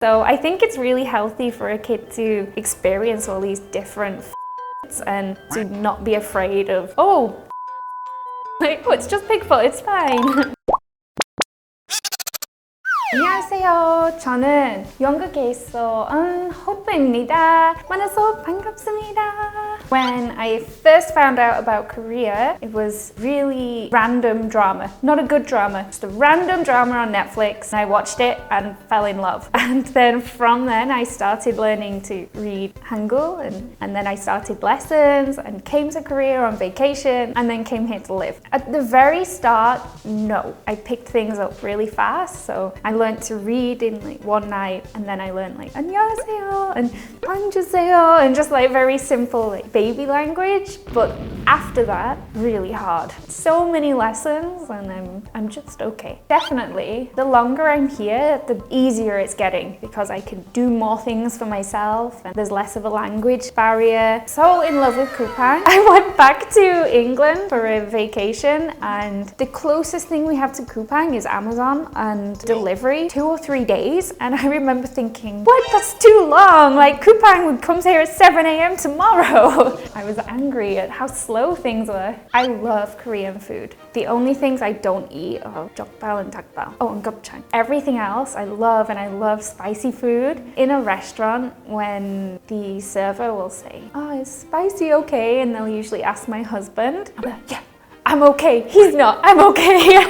So I think it's really healthy for a kid to experience all these different and to not be afraid of, oh, it's just Bigfoot, it's fine. 안녕하세요. 저는 영국에서 온 호프입니다. 만나서 반갑습니다. When I first found out about Korea, it was really random drama. Not a good drama, just a random drama on Netflix. I watched it and fell in love. And then from then I started learning to read Hangul and then I started lessons and came to Korea on vacation and then came here to live. At the very start, no. I picked things up really fast, so I learned to read in like one night and then I learned like 안녕하세요 and 앉으세요 and just like very simple like baby language, but after that really hard. So many lessons and I'm just okay. Definitely the longer I'm here the easier it's getting because I can do more things for myself and there's less of a language barrier. So in love with Kupang. I went back to England for a vacation and the closest thing we have to Kupang is Amazon and delivery 2 or 3 days, and I remember thinking, what, that's too long, like Kupang comes here at 7 a.m. tomorrow. I was angry at how slow things were. I love Korean food. The only things I don't eat are jokbal and dakbal. Oh, and gopchang. Everything else I love, and I love spicy food. In a restaurant, when the server will say, oh, is spicy okay? And they'll usually ask my husband, I'm like, yeah. I'm okay. He's not. I'm okay.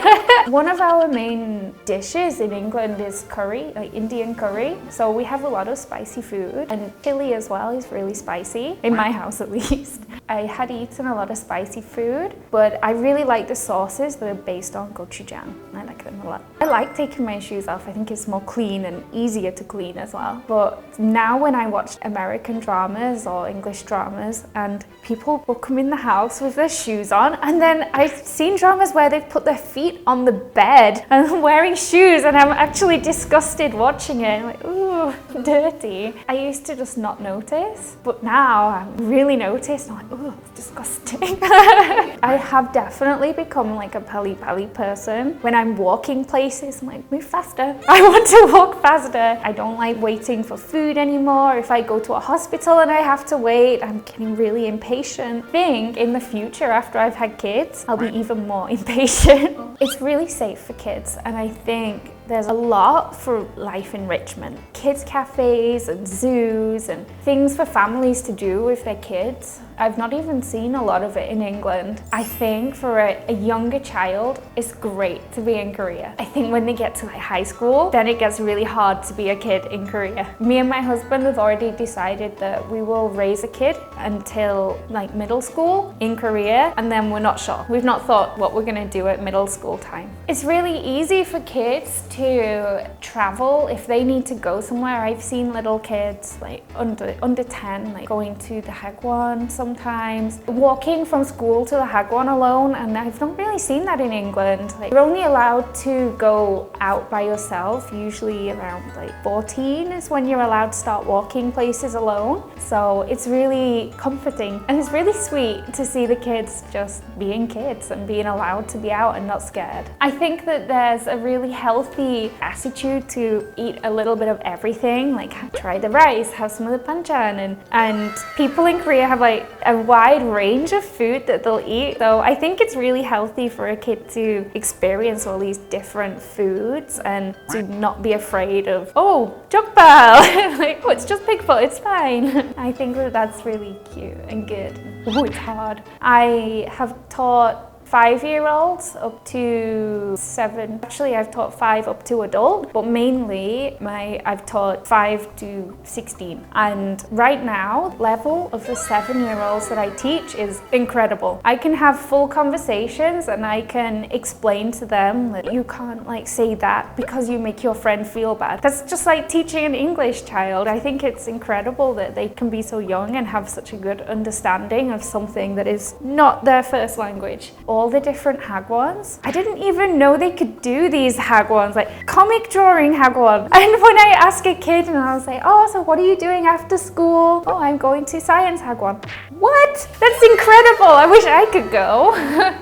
One of our main dishes in England is curry, like Indian curry. So we have a lot of spicy food and chili as well is really spicy, in my house at least. I had eaten a lot of spicy food, but I really like the sauces that are based on gochujang. I like them a lot. I like taking my shoes off. I think it's more clean and easier to clean as well. But now when I watch American dramas or English dramas and people will come in the house with their shoes on, and then I've seen dramas where they've put their feet on the bed and I'm wearing shoes and I'm actually disgusted watching it. I'm like, ooh, dirty. I used to just not notice, but now I really notice. I'm like, ooh, it's disgusting. I have definitely become like a pali person. When I'm walking places, I'm like, move faster. I want to walk faster. I don't like waiting for food anymore. If I go to a hospital and I have to wait, I'm getting really impatient. I think in the future, after I've had kids, I'll be even more impatient. It's really safe for kids, and I think there's a lot for life enrichment. Kids cafes and zoos and things for families to do with their kids. I've not even seen a lot of it in England. I think for a younger child, it's great to be in Korea. I think when they get to like high school, then it gets really hard to be a kid in Korea. Me and my husband have already decided that we will raise a kid until like middle school in Korea, and then we're not sure. We've not thought what we're gonna do at middle school time. It's really easy for kids to travel if they need to go somewhere. I've seen little kids like under 10 like going to the hagwon sometimes, walking from school to the hagwon alone, and I've not really seen that in England. Like, you're only allowed to go out by yourself usually around like 14 is when you're allowed to start walking places alone. So it's really comforting and it's really sweet to see the kids just being kids and being allowed to be out and not scared. I think that there's a really healthy attitude to eat a little bit of everything, like try the rice, have some of the banchan, and people in Korea have like a wide range of food that they'll eat. So I think it's really healthy for a kid to experience all these different foods and to not be afraid of, oh, jokbal, like, oh, it's just Bigfoot, it's fine. I think that that's really cute and good. Oh, it's hard. I have taught 5-year-olds up to 7. Actually, I've taught 5 up to adult, but mainly I've taught 5 to 16. And right now, level of the 7-year-olds that I teach is incredible. I can have full conversations and I can explain to them that you can't like say that because you make your friend feel bad. That's just like teaching an English child. I think it's incredible that they can be so young and have such a good understanding of something that is not their first language. All the different hagwons. I didn't even know they could do these hagwons, like comic drawing hagwon. And when I ask a kid and I was like, oh, so what are you doing after school? Oh, I'm going to science hagwon. What? That's incredible. I wish I could go.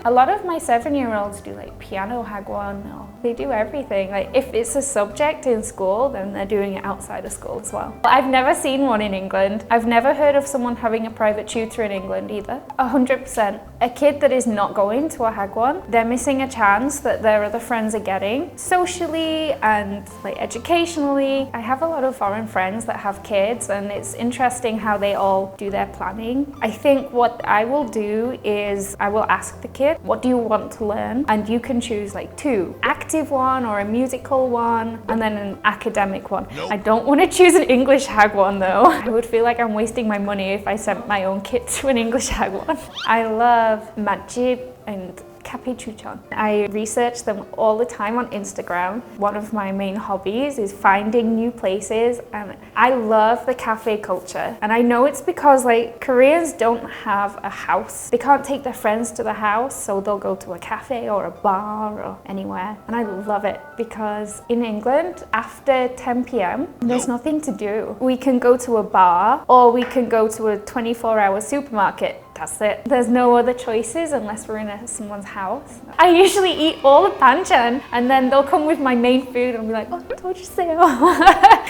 A lot of my 7-year-olds do like piano hagwon or They do everything. Like if it's a subject in school, then they're doing it outside of school as well. I've never seen one in England. I've never heard of someone having a private tutor in England either. 100%. A kid that is not going to a hagwon, they're missing a chance that their other friends are getting socially and like educationally. I have a lot of foreign friends that have kids, and it's interesting how they all do their planning. I think what I will do is I will ask the kid, what do you want to learn? And you can choose like two, active one or a musical one, and then an academic one. Nope. I don't want to choose an English hagwon though. I would feel like I'm wasting my money if I sent my own kid to an English hagwon. I love 맛집 and cafe chuchon. I research them all the time on Instagram. One of my main hobbies is finding new places, and I love the cafe culture. And I know it's because like Koreans don't have a house. They can't take their friends to the house, so they'll go to a cafe or a bar or anywhere. And I love it because in England, after 10 p.m, there's nothing to do. We can go to a bar or we can go to a 24-hour supermarket. That's it. There's no other choices unless we're in someone's house. I usually eat all the banchan and then they'll come with my main food and be like, oh, 도주세요.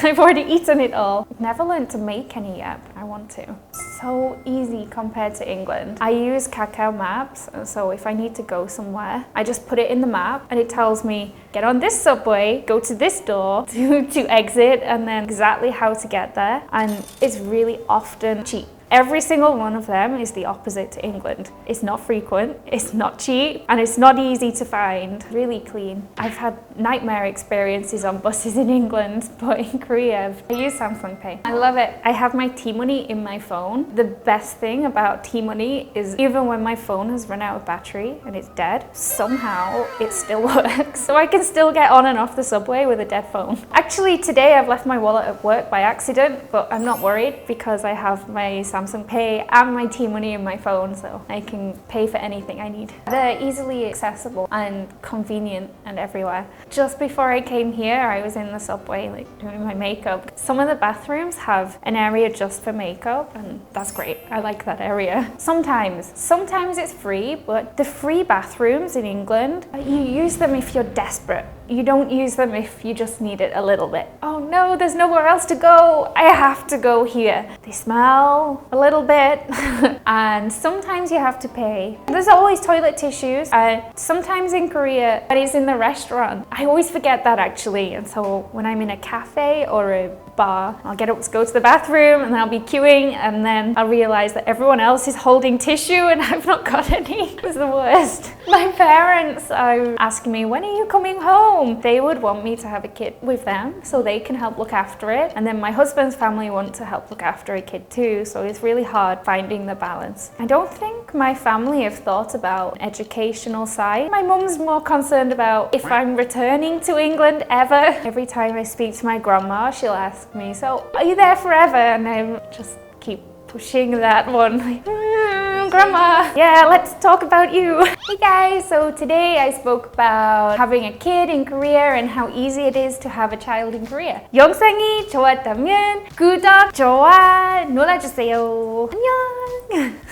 I've already eaten it all. I've never learned to make any yet, but I want to. So easy compared to England. I use Kakao Maps, so if I need to go somewhere, I just put it in the map and it tells me, get on this subway, go to this door to exit, and then exactly how to get there. And it's really often cheap. Every single one of them is the opposite to England. It's not frequent, it's not cheap, and it's not easy to find. Really clean. I've had nightmare experiences on buses in England, but in Korea, I use Samsung Pay. I love it. I have my T-Money in my phone. The best thing about T-Money is even when my phone has run out of battery and it's dead, somehow it still works. So I can still get on and off the subway with a dead phone. Actually, today I've left my wallet at work by accident, but I'm not worried because I have my Samsung Pay and my T-Money in my phone, so I can pay for anything I need. They're easily accessible and convenient and everywhere. Just before I came here, I was in the subway like doing my makeup. Some of the bathrooms have an area just for makeup, and that's great. I like that area. Sometimes it's free, but the free bathrooms in England, you use them if you're desperate. You don't use them if you just need it a little bit. Oh no, there's nowhere else to go. I have to go here. They smell a little bit and sometimes you have to pay. There's always toilet tissues. Sometimes in Korea, but it's in the restaurant. I always forget that actually. And so when I'm in a cafe or a bar, I'll get up to go to the bathroom and then I'll be queuing and then I'll realize that everyone else is holding tissue and I've not got any. It was the worst. My parents are asking me, when are you coming home? They would want me to have a kid with them so they can help look after it. And then my husband's family want to help look after a kid too. So it's really hard finding the balance. I don't think my family have thought about educational side. My mum's more concerned about if I'm returning to England ever. Every time I speak to my grandma, she'll ask me, so are you there forever? And I just keep pushing that one. Like, grandma, yeah, let's talk about you. Hey guys, so today I spoke about having a kid in Korea and how easy it is to have a child in Korea. 영상이 좋았다면 구독, 좋아요 눌러주세요. 안녕.